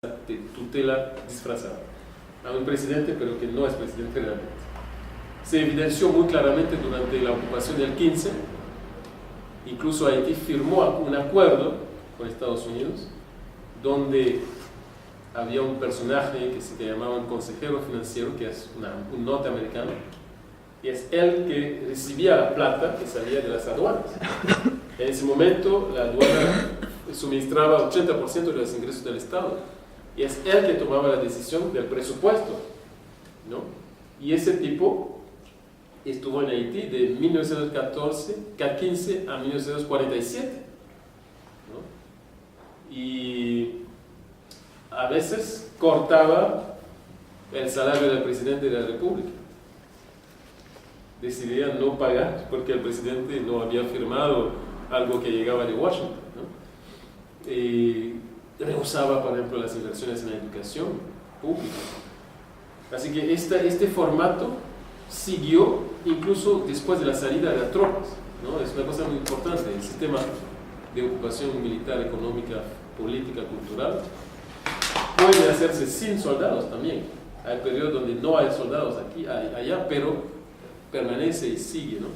de tutela disfrazada a un presidente, pero que no es presidente realmente. Se evidenció muy claramente durante la ocupación del 15, incluso Haití firmó un acuerdo con Estados Unidos, donde había un personaje que se llamaba un consejero financiero, que es un norteamericano, y es él que recibía la plata que salía de las aduanas. En ese momento, la aduana suministraba 80% de los ingresos del Estado, y es él que tomaba la decisión del presupuesto, ¿no? Y ese tipo estuvo en Haití de 1915 a 1947, ¿no? Y a veces cortaba el salario del presidente de la República. Decidía no pagar porque el presidente no había firmado algo que llegaba de Washington, ¿no? Y rehusaba, por ejemplo, las inversiones en la educación pública. Así que este formato siguió incluso después de la salida de las tropas, ¿no? Es una cosa muy importante. El sistema de ocupación militar, económica, política, cultural puede hacerse sin soldados también. Hay periodos donde no hay soldados aquí, allá, pero permanece y sigue, ¿no?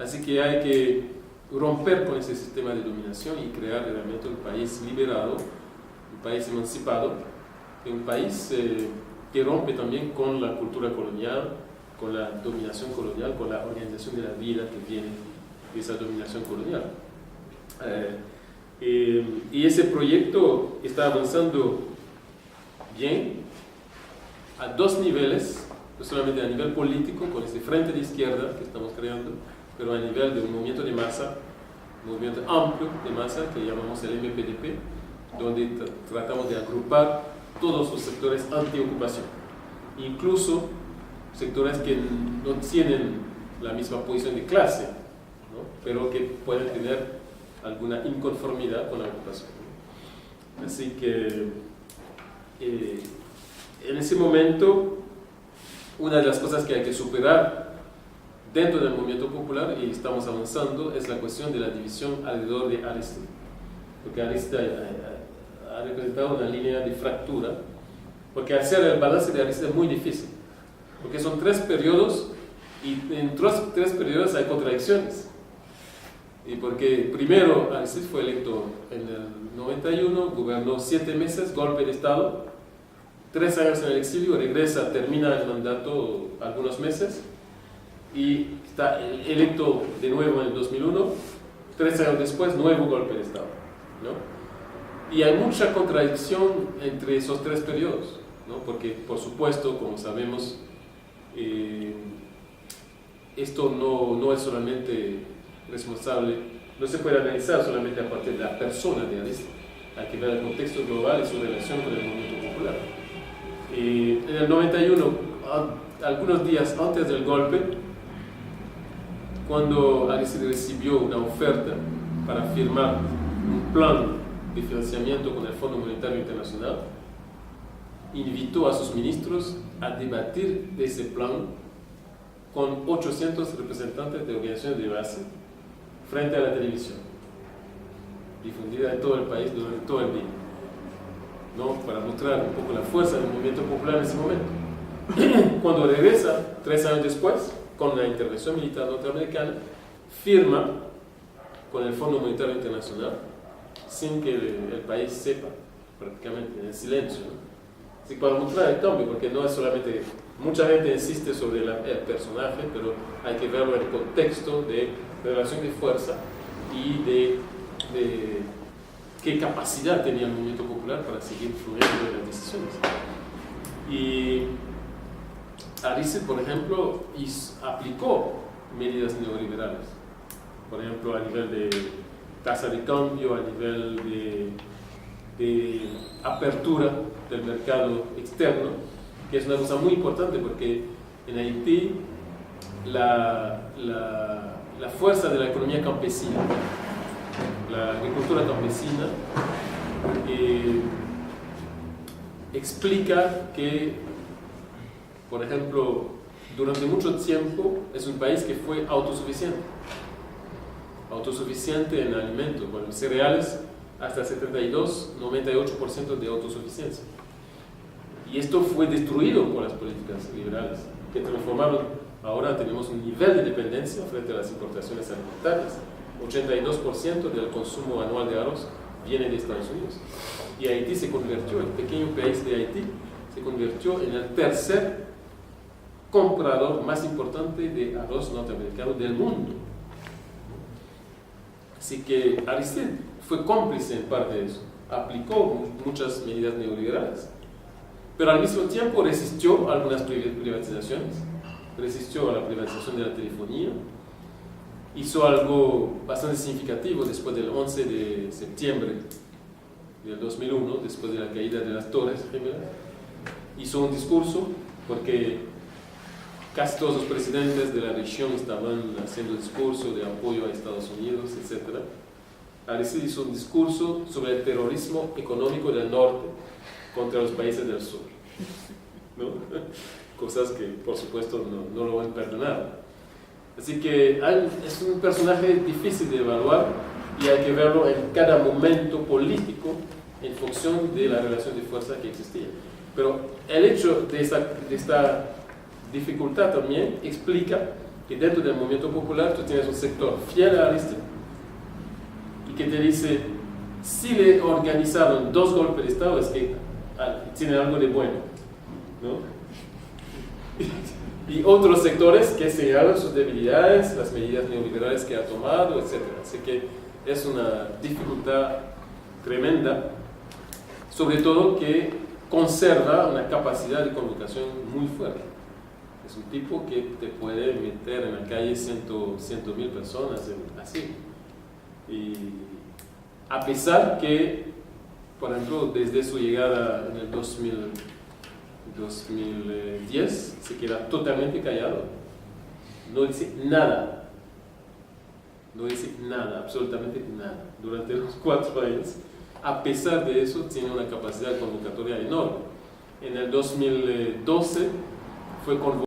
Así que hay que romper con ese sistema de dominación y crear realmente un país liberado, un país emancipado, un país que rompe también con la cultura colonial, con la dominación colonial, con la organización de la vida que viene de esa dominación colonial. Y ese proyecto está avanzando bien a dos niveles, no solamente a nivel político, con este frente de izquierda que estamos creando, pero a nivel de un movimiento de masa, un movimiento amplio de masa que llamamos el MPDP, donde tratamos de agrupar todos los sectores anti-ocupación, incluso sectores que no tienen la misma posición de clase, ¿no? Pero que pueden tener alguna inconformidad con la ocupación, ¿no? Así que en ese momento una de las cosas que hay que superar dentro del movimiento popular, y estamos avanzando, es la cuestión de la división alrededor de Aristide, porque Aristide ha representado una línea de fractura, porque hacer el balance de Aristide es muy difícil, porque son tres periodos y en tres periodos hay contradicciones. Y porque primero Aristide fue electo en el 91, gobernó 7 meses, golpe de Estado, 3 años en el exilio, regresa, termina el mandato algunos meses y está electo de nuevo en el 2001, 3 años después, nuevo golpe de Estado, ¿no? Y hay mucha contradicción entre esos 3 periodos, ¿no? Porque, por supuesto, como sabemos, esto no es solamente responsable, no se puede analizar solamente a partir de la persona de Aristide, hay que ver el contexto global y su relación con el movimiento popular. En el 91, algunos días antes del golpe, cuando Aristide recibió una oferta para firmar un plan de financiamiento con el Fondo Monetario Internacional, invitó a sus ministros a debatir de ese plan con 800 representantes de organizaciones de base frente a la televisión, difundida en todo el país durante todo el día, ¿no? Para mostrar un poco la fuerza del movimiento popular en ese momento. Cuando regresa, 3 años después, con la intervención militar norteamericana, firma con el Fondo Monetario Internacional sin que el país sepa, prácticamente en el silencio, ¿no? Así que para mostrar el cambio, porque no es solamente, mucha gente insiste sobre el personaje, pero hay que verlo en el contexto de relación de fuerza y de qué capacidad tenía el movimiento popular para seguir fluyendo en las decisiones. Y Aristide, por ejemplo, aplicó medidas neoliberales, por ejemplo, a nivel de tasa de cambio, a nivel de apertura del mercado externo, que es una cosa muy importante porque en Haití la fuerza de la economía campesina, la agricultura campesina, explica que, por ejemplo, durante mucho tiempo es un país que fue autosuficiente en alimentos, bueno, cereales hasta 72-98% de autosuficiencia. Y esto fue destruido por las políticas liberales, que transformaron. Ahora tenemos un nivel de dependencia frente a las importaciones alimentarias. 82% del consumo anual de arroz viene de Estados Unidos. Y Haití se convirtió, el pequeño país de Haití, se convirtió en el tercer comprador más importante de arroz norteamericano del mundo. Así que Aristide fue cómplice en parte de eso, aplicó muchas medidas neoliberales, pero al mismo tiempo resistió a algunas privatizaciones, resistió a la privatización de la telefonía, hizo algo bastante significativo después del 11 de septiembre del 2001, después de la caída de las Torres Gemelas. Hizo un discurso porque casi todos los presidentes de la región estaban haciendo discurso de apoyo a Estados Unidos, etc. Aristide hizo un discurso sobre el terrorismo económico del norte contra los países del sur, ¿no? Cosas que, por supuesto, no lo van a perdonar. Así que es un personaje difícil de evaluar y hay que verlo en cada momento político en función de la relación de fuerza que existía. Pero el hecho de esta dificultad también explica que dentro del movimiento popular tú tienes un sector fiel a Aristide y que te dice, si le organizaron 2 golpes de Estado es que tiene algo de bueno, ¿no? Y otros sectores que señalan sus debilidades, las medidas neoliberales que ha tomado, etc. Así que es una dificultad tremenda, sobre todo que conserva una capacidad de comunicación muy fuerte. Es un tipo que te puede meter en la calle 100.000 personas, así. Y a pesar que, por ejemplo, desde su llegada en el 2010, se queda totalmente callado. No dice nada. No dice nada, absolutamente nada. Durante los 4 años, a pesar de eso, tiene una capacidad convocatoria enorme. En el 2012 fue convocado